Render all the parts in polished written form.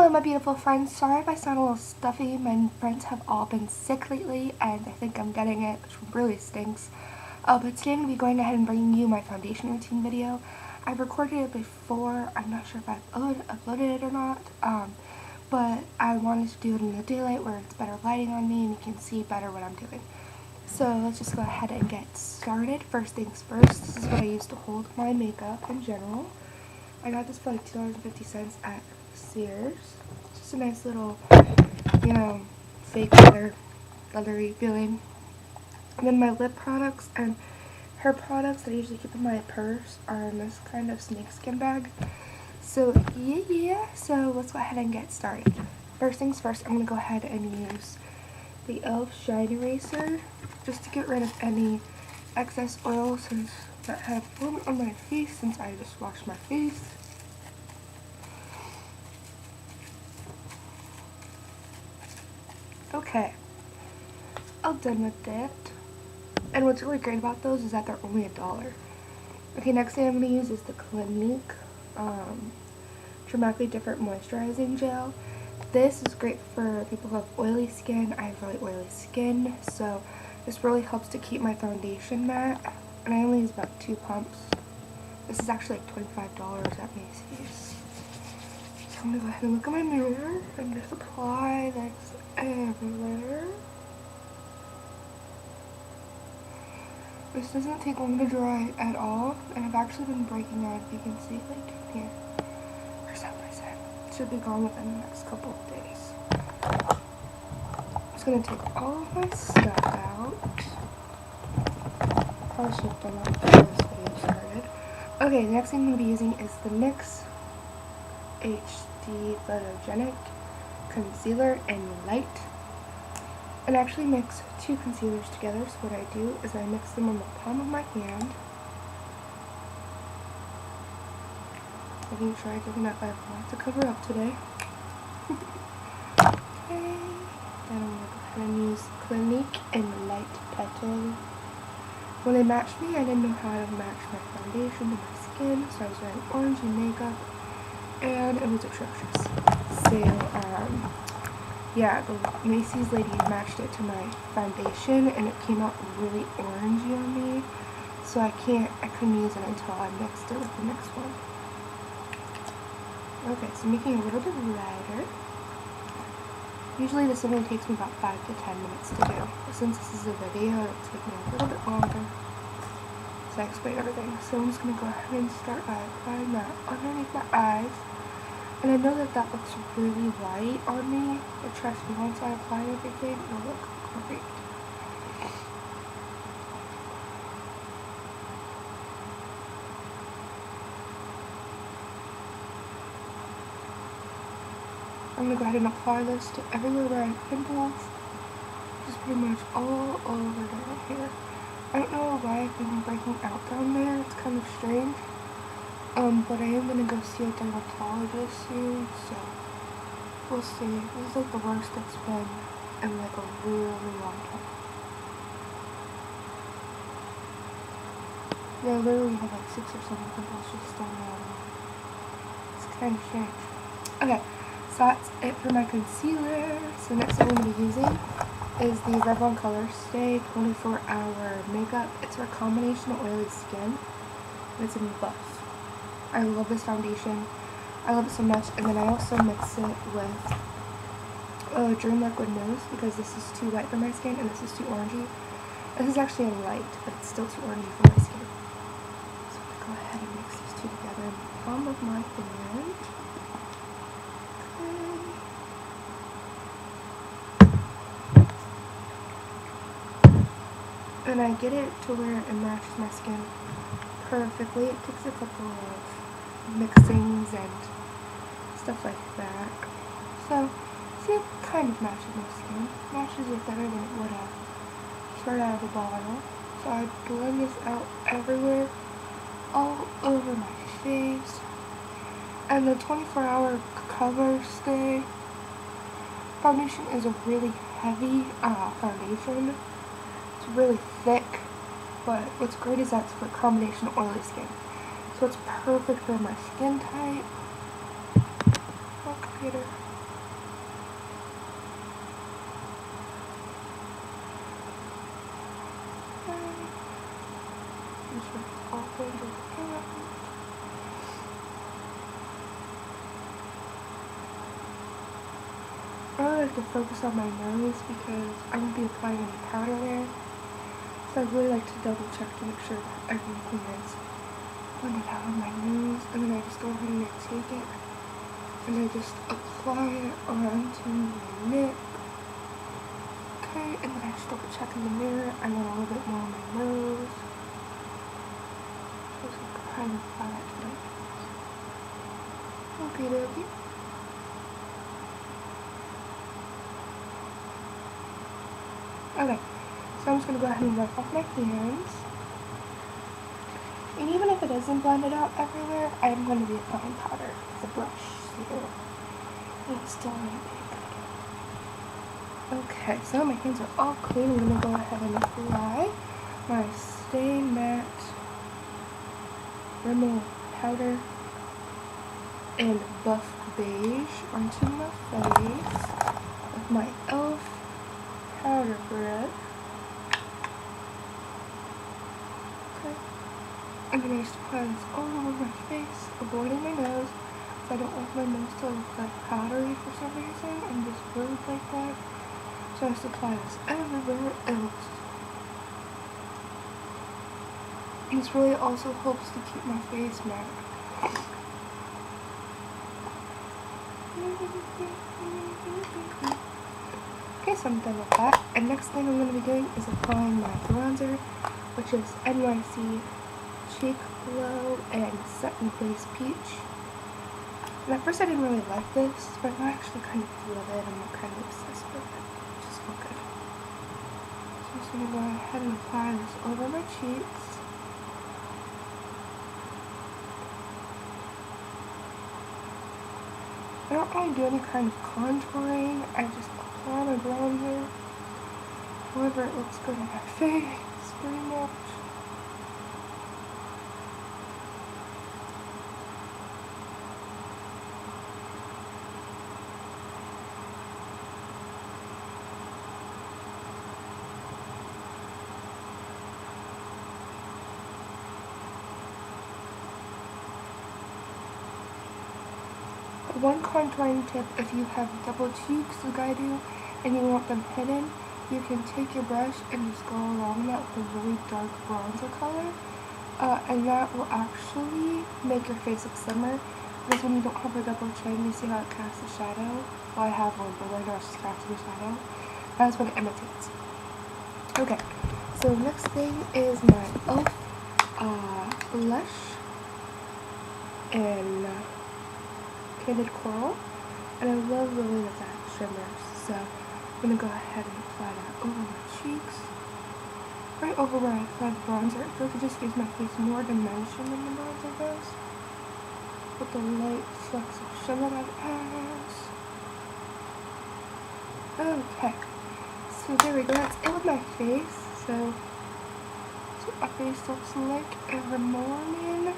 Hello my beautiful friends, sorry if I sound a little stuffy. My friends have all been sick lately and I think I'm getting it, which really stinks. But today I'm going to be going ahead and bringing you my foundation routine video. I've recorded it before, I'm not sure if I've uploaded it or not, but I wanted to do it in the daylight where it's better lighting on me and you can see better what I'm doing. So let's just go ahead and get started. First things first, this is what I use to hold my makeup in general. I got this for like $2.50 at Sears. Just a nice little, fake leathery feeling. And then my lip products and hair products that I usually keep in my purse are in this kind of snakeskin bag. So so let's go ahead and get started. First things first, I'm going to go ahead and use the e.l.f. Shine Eraser just to get rid of any excess oil since that had formed on my face since I just washed my face. Okay, all done with that. And what's really great about those is that they're only $1. Okay, next thing I'm going to use is the Clinique Dramatically Different Moisturizing Gel. This is great for people who have oily skin. I have really oily skin, so this really helps to keep my foundation matte. And I only use about 2 pumps. This is actually like $25 at Macy's. So I'm going to go ahead and look at my mirror and just apply this everywhere. This doesn't take long to dry at all, and I've actually been breaking out, if you can see, like here, for some reason. It should be gone within the next couple of days. I'm just going to take all of my stuff out. Probably should have done that before this video started. Okay, the next thing I'm going to be using is the NYX HD Photogenic Concealer in Light. And actually mix 2 concealers together, so what I do is I mix them on the palm of my hand. Making sure I don't have a lot to cover up today. Okay, then I'm going to go ahead and use Clinique in Light Petal. When they matched me, I didn't know how to match my foundation to my skin, so I was wearing orangey makeup, and it was atrocious. So, yeah, the Macy's lady matched it to my foundation and it came out really orangey on me. So I couldn't use it until I mixed it with the next one. Okay, so making it a little bit lighter. Usually this only takes me about 5 to 10 minutes to do. But since this is a video, it'll take me a little bit longer. So I explain everything. So I'm just going to go ahead and start by applying that underneath my eyes. And I know that that looks really white on me, but trust me, once I apply everything, it'll look great. I'm going to go ahead and apply this to everywhere where I have pimples, just pretty much all over down here. I don't know why I've been breaking out down there, it's kind of strange. But I am going to go see a dermatologist soon, so we'll see. This is like the worst it's been in like a really long time. Yeah, I literally have like 6 or 7 pimples just down there. It's kind of strange. Okay, so that's it for my concealer. So next thing I'm going to be using is the Revlon Color Stay 24-Hour Makeup. It's for combination oily skin. It's in buff. I love this foundation. I love it so much. And then I also mix it with Dream Liquid Nose because this is too light for my skin and this is too orangey. This is actually a light, but it's still too orangey for my skin. So I'm going to go ahead and mix these 2 together in the palm of my hand. Okay. And I get it to where it matches my skin perfectly. It takes a couple of mixings and stuff like that. So, see, it kind of matches my skin. Matches it better than it would have straight out of the bottle. So I blend this out everywhere, all over my face. And the 24-hour Color Stay foundation is a really heavy foundation. It's really thick, but what's great is that it's for a combination of oily skin. So it's perfect for my skin type. Look, Peter. making sure it's all blended in. I really like to focus on my nose because I won't be applying any powder there. So I really like to double check to make sure that everything is blended out on my nose. And then I just go ahead and I take it and I just apply it onto my neck. Okay, and then I just double check in the mirror. I want a little bit more on my nose. Just kind of apply that to my nose. Okay, dokie. Okay, so I'm just going to go ahead and wipe off my hands. And even if it isn't blended out everywhere, I am going to be applying powder with a brush. So it's still really good. Okay, so my hands are all clean. I'm going to go ahead and apply my Stay Matte Rimmel powder in Buff Beige onto my face with my e.l.f. powder brush. Okay. And then I just apply this all over my face, avoiding my nose, because I don't want my nose to look like powdery for some reason, and just blurred like that. So I just apply this everywhere else. And this really also helps to keep my face matte. Okay, so I'm done with that. And next thing I'm going to be doing is applying my bronzer, which is NYC Cheek Glow and Set in Place Peach. And at first I didn't really like this, but I actually kind of love it. I'm kind of obsessed with it. It's just so good. So I'm just going to go ahead and apply this over my cheeks. I don't really do any kind of contouring. I just apply my bronzer however it looks good on my face, pretty much. One contouring tip, if you have double cheeks like I do and you want them hidden, you can take your brush and just go along that with a really dark bronzer color, and that will actually make your face look slimmer, because when you don't have a double chin, you see how it casts a shadow? Well, I have one, but right now it's just casting a shadow. That's what it imitates. Okay, so next thing is my e.l.f. Blush and Candid Coral, and I love the way that shimmers, so I'm going to go ahead and apply that over my cheeks, right over where I applied the bronzer. I feel like it just gives my face more dimension than the bronzer does, with the light flecks of shimmer that it has. Okay, so there we go, that's it with my face. So that's what my face looks like every morning.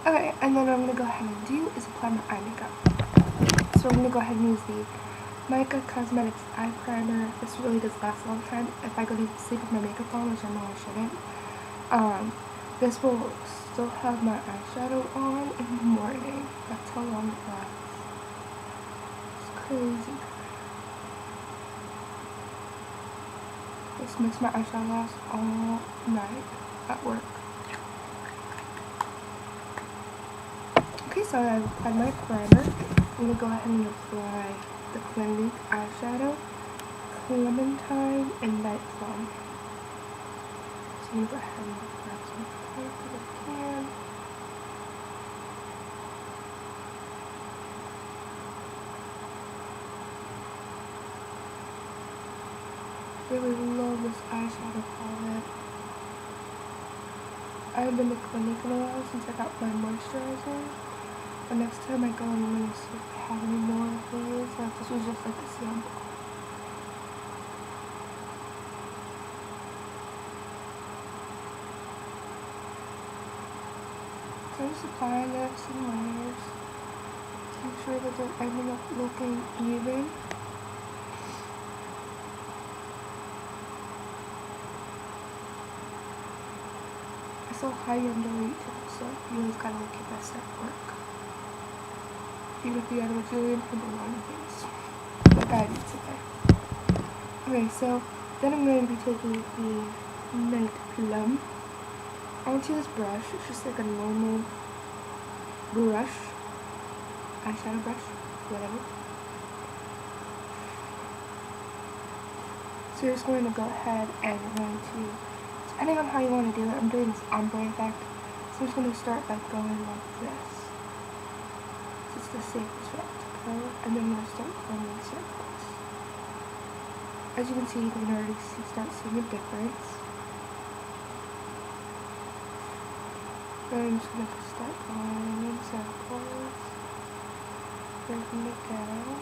Okay, and then what I'm going to go ahead and do is apply my eye makeup. So I'm going to go ahead and use the Mica Cosmetics Eye Primer. This really does last a long time. If I go to sleep with my makeup on, which I know I shouldn't, this will still have my eyeshadow on in the morning. That's how long it lasts. It's crazy. This makes my eyeshadow last all night at work. Okay, so I've applied my primer. I'm going to go ahead and apply the Clinique eyeshadow, Clementine, and Night Plum. So I'm going to go ahead and grab some color if I can. Really love this eyeshadow palette. I haven't been to Clinique in a while since I got my moisturizer. But next time I go, I'm going to see if they have any more of these, or if this was just like a sample. So I'm just applying this in layers. Make sure that they're ending up looking even. also highly underrated too, so you always gotta look your best at work. Even if you gotta look really uncomfortable on your face. Like I do today. Okay, so then I'm going to be taking the Night Plum onto this brush. It's just like a normal brush, eyeshadow brush, whatever. So you're just going to go ahead and you're going to, depending on how you want to do it, I'm doing this ombre effect. So I'm just going to start by going like this. So it's the safest route to go, and then I'm going to start going in circles. As you can see, you can already start seeing a difference. Then I'm just going to start going in circles, breaking it down.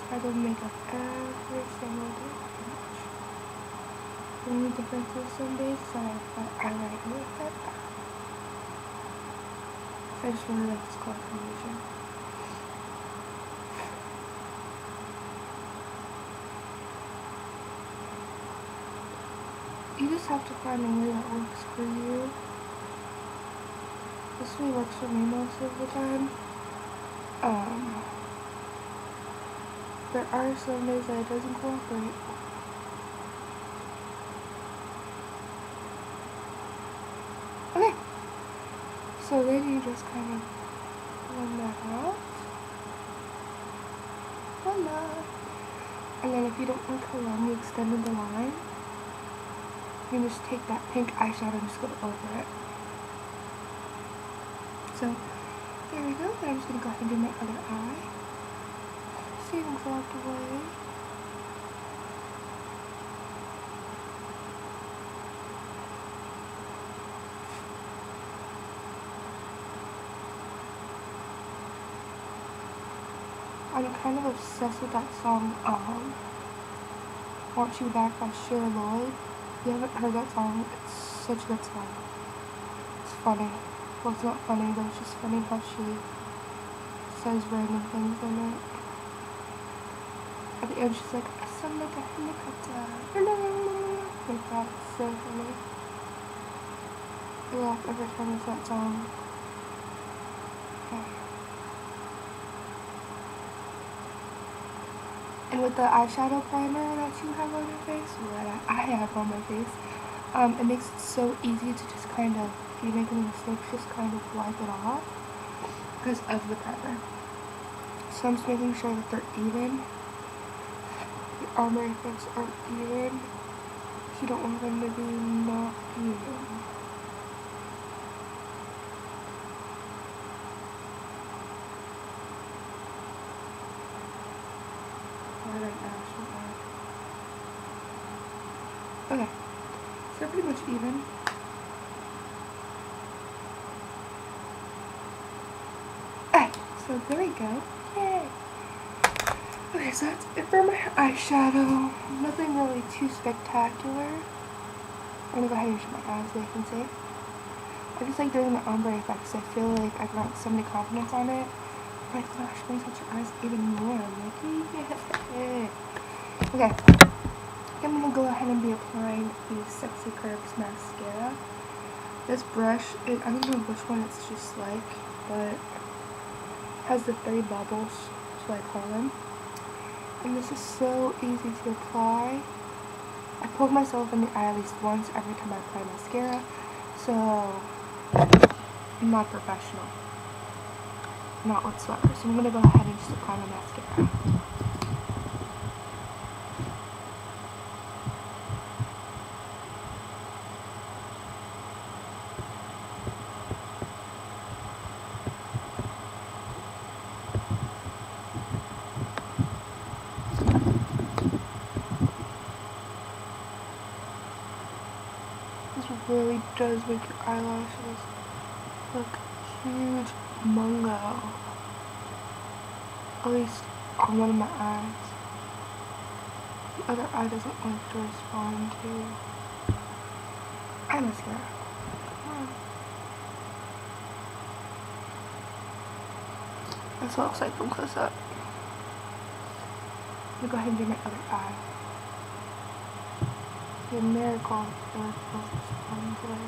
I will make up every single difference. The only difference is some days that I put eyeliner with it. So I just really like this color combination. You just have to find a way that works for you. This way works for me most of the time. There are some days that it doesn't cooperate. Okay, so then you just kind of blend that out. Voila! And then if you don't want to run the extended the line, you can just take that pink eyeshadow and just go over it. So there we go. Then I'm just going to go ahead and do my other eye. Savings out the way. I'm kind of obsessed with that song, Want You Back by Cher Lloyd. If you haven't heard that song, it's such a good song. It's funny. Well, it's not funny, but it's just funny how she says random things in it. At the end, she's like, I sound like a helicopter. Like that. It's so funny. I laugh every time it's that song. Okay. And with the eyeshadow primer that you have on your face, or that I have on my face, it makes it so easy to just kind of, if you make any mistakes, just kind of wipe it off because of the primer. So I'm just making sure that they're even. The ombre effects are even. You don't want them to be not even. Okay, so they're pretty much even. Alright, so there we go. Yay! Okay, so that's it for my eyeshadow. Nothing really too spectacular. I'm gonna go ahead and show my eyes so you can see. I just like doing the ombre effect because I feel like I got so many compliments on it. My gosh, brings out your eyes even more. I'm like, yeah. Okay, I'm gonna go ahead and be applying the Sexy Curves mascara. This brush, I don't know which one it's just like, but it has the 3 bubbles, so I call them. And this is so easy to apply. I poke myself in the eye at least once every time I apply mascara, so I'm not professional. Not whatsoever. So I'm gonna go ahead and just apply my mascara. This really does make your eyelashes look huge mungo. At least on one of my eyes. The other eye doesn't like to respond to eye mascara. Come on. That's what it looks like from close up. I'm gonna go ahead and do my other eye. The miracle responding today.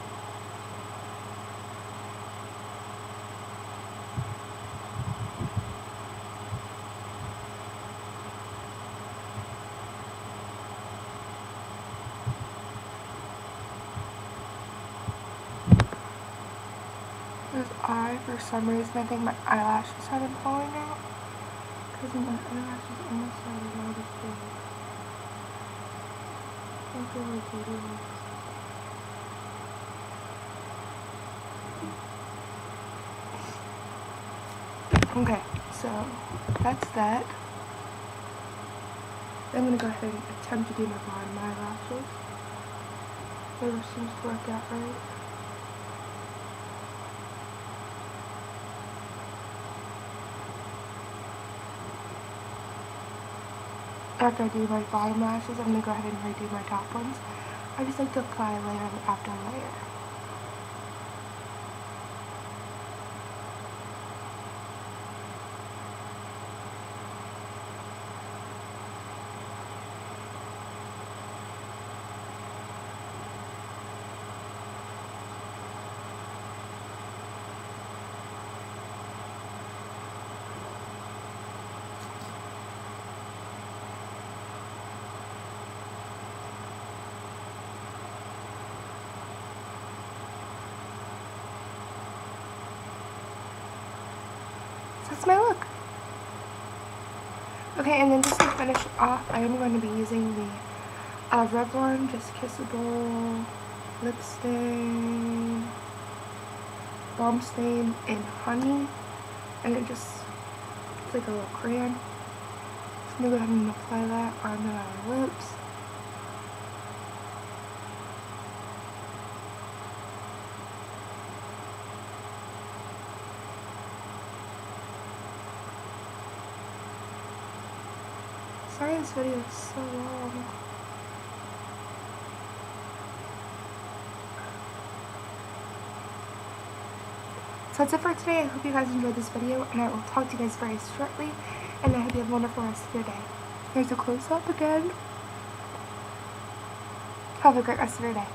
This eye, for some reason, I think my eyelashes have been falling out. Because my eyelashes almost started out this big. Look at my baby. Okay, so that's that. I'm gonna go ahead and attempt to do my bottom eyelashes. Whatever seems to work out right. After I do my bottom lashes, I'm gonna go ahead and redo my top ones. I just like to apply layer after layer. That's my look. Okay, and then just to finish off, I am going to be using the Revlon Just Kissable Lip Stain, Balm Stain, and Honey. And it just, it's like a little crayon. So I'm going to go ahead and apply that on my lips. Sorry this video is so long. So that's it for today. I hope you guys enjoyed this video, and I will talk to you guys very shortly, and I hope you have a wonderful rest of your day. Here's a close-up again. Have a great rest of your day.